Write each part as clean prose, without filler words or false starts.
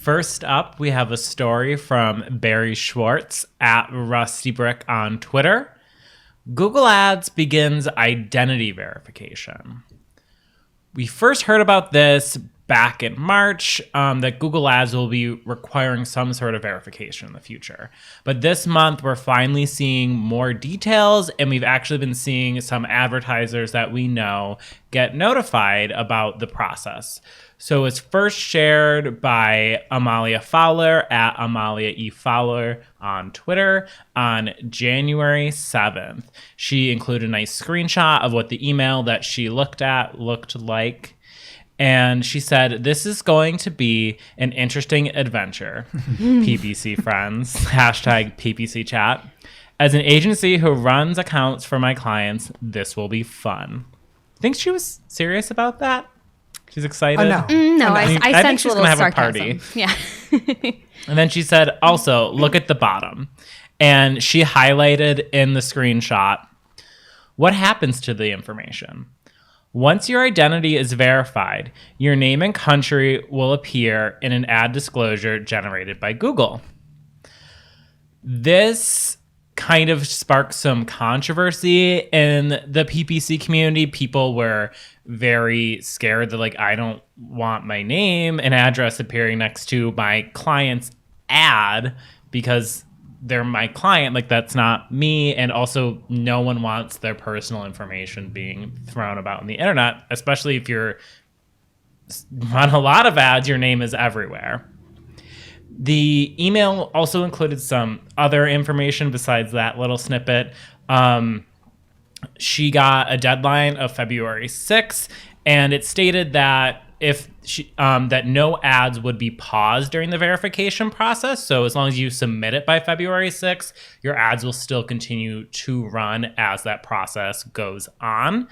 First up, we have a story from Barry Schwartz at Rusty Brick on Twitter. Google Ads begins identity verification. We first heard about this back in March, that Google Ads will be requiring some sort of verification in the future. But this month, we're finally seeing more details, and we've actually been seeing some advertisers that we know get notified about the process. So it's first shared by Amalia Fowler at Amalia E. Fowler on Twitter on January 7th. She included a nice screenshot of what the email that she looked at looked like. And she said, "This is going to be an interesting adventure, PPC friends, hashtag PPC chat. As an agency who runs accounts for my clients, this will be fun." Think she was serious about that? She's excited? No. I think sense she's a going to little have sarcasm. a party. Yeah. And then she said, also, look at the bottom. And she highlighted in the screenshot, what happens to the information? Once your identity is verified, your name and country will appear in an ad disclosure generated by Google. This kind of sparked some controversy in the PPC community. People were very scared that, like, I don't want my name and address appearing next to my client's ad because they're my client. Like, that's not me. And also, no one wants their personal information being thrown about on the internet, especially if you're on a lot of ads, your name is everywhere. The email also included some other information besides that little snippet. She got a deadline of February 6th, and it stated that that no ads would be paused during the verification process. So as long as you submit it by February 6th, your ads will still continue to run as that process goes on.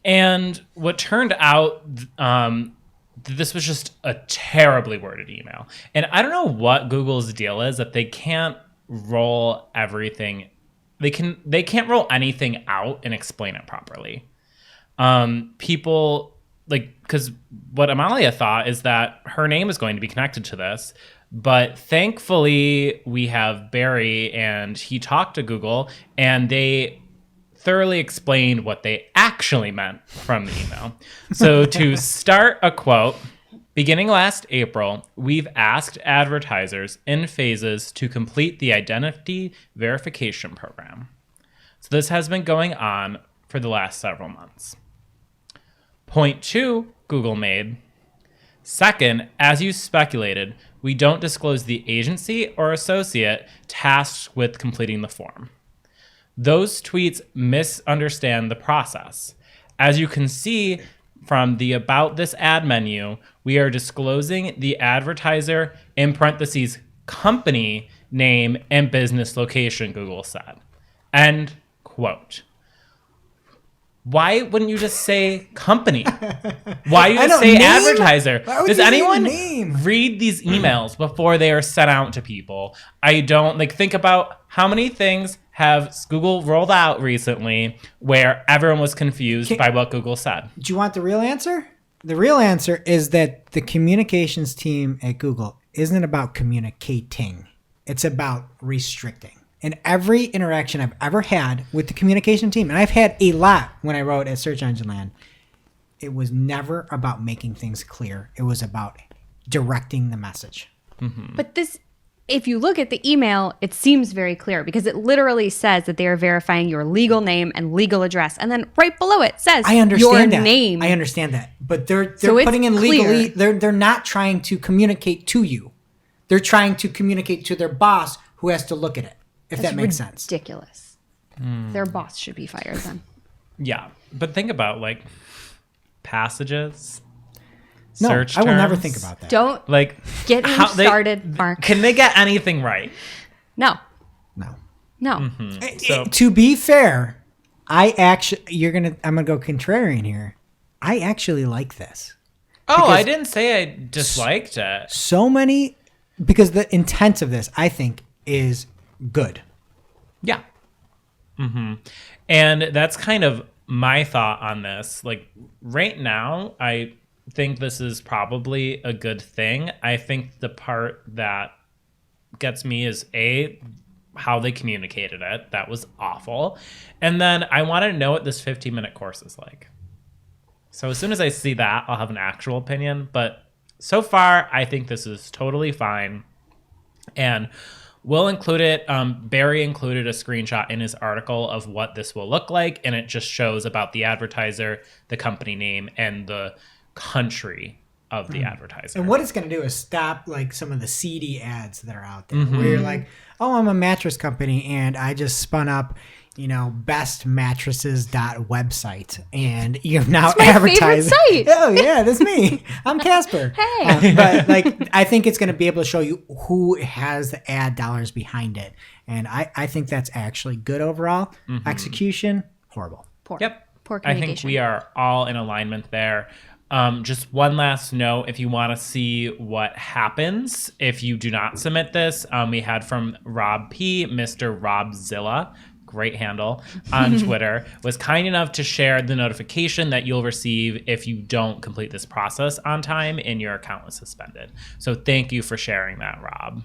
And what turned out, this was just a terribly worded email. And I don't know what Google's deal is, that they can't roll everything. They can't roll anything out and explain it properly. People, like, because what Amalia thought is that her name is going to be connected to this. But thankfully, we have Barry, and he talked to Google, and they thoroughly explained what they actually meant from the email. So to start a quote, beginning last April, we've asked advertisers in phases to complete the identity verification program. So this has been going on for the last several months. Point 2, Google made. Second, as you speculated, we don't disclose the agency or associate tasked with completing the form. Those tweets misunderstand the process. As you can see from the About This ad menu, we are disclosing the advertiser in parentheses company name and business location, Google said. End quote. Why wouldn't you just say company? Why you just say advertiser? Does anyone read these emails before they are sent out to people? I don't. Like, think about how many things have Google rolled out recently where everyone was confused by what Google said. Do you want the real answer? The real answer is that the communications team at Google isn't about communicating. It's about restricting. And every interaction I've ever had with the communication team, and I've had a lot when I wrote at Search Engine Land, it was never about making things clear. It was about directing the message. Mm-hmm. But this, if you look at the email, it seems very clear because it literally says that they are verifying your legal name and legal address. And then right below it says your name. I understand that. But they're putting in legally, they're not trying to communicate to you. They're trying to communicate to their boss who has to look at it. If that makes sense. Ridiculous. Their boss should be fired then. Yeah. But think about, like, passages, no, search I will terms. never think about that. Don't get me started, Mark. Can they get anything right? No. Mm-hmm. So, to be fair, I'm gonna go contrarian here. I actually like this. Oh, I didn't say I disliked it. So many, because the intent of this, I think, is good. Yeah. Mm-hmm. And that's kind of my thought on this. Like, right now, I think this is probably a good thing. I think the part that gets me is how they communicated it. That was awful. And then I want to know what this 15-minute course is like. So as soon as I see that, I'll have an actual opinion. But so far, I think this is totally fine. And we'll include it. Barry included a screenshot in his article of what this will look like. And it just shows about the advertiser, the company name, and the country of the advertiser. And what it's going to do is stop like some of the seedy ads that are out there where you're like, oh, I'm a mattress company and I just spun up, bestmattresses.website and you're now advertising. Favorite site. Oh yeah, that's me. I'm Casper. Hey. But like, I think it's going to be able to show you who has the ad dollars behind it. And I think that's actually good overall. Execution, horrible. Poor I communication. think we are all in alignment there. Just one last note, if you want to see what happens if you do not submit this, we had from Rob P, Mr. Robzilla, great handle, on Twitter, was kind enough to share the notification that you'll receive if you don't complete this process on time and your account was suspended. So thank you for sharing that, Rob.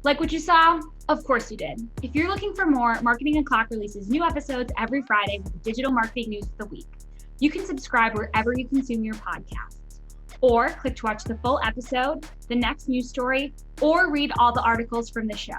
Like what you saw? Of course you did. If you're looking for more, Marketing O'Clock releases new episodes every Friday with the digital marketing news of the week. You can subscribe wherever you consume your podcasts, or click to watch the full episode, the next news story, or read all the articles from the show.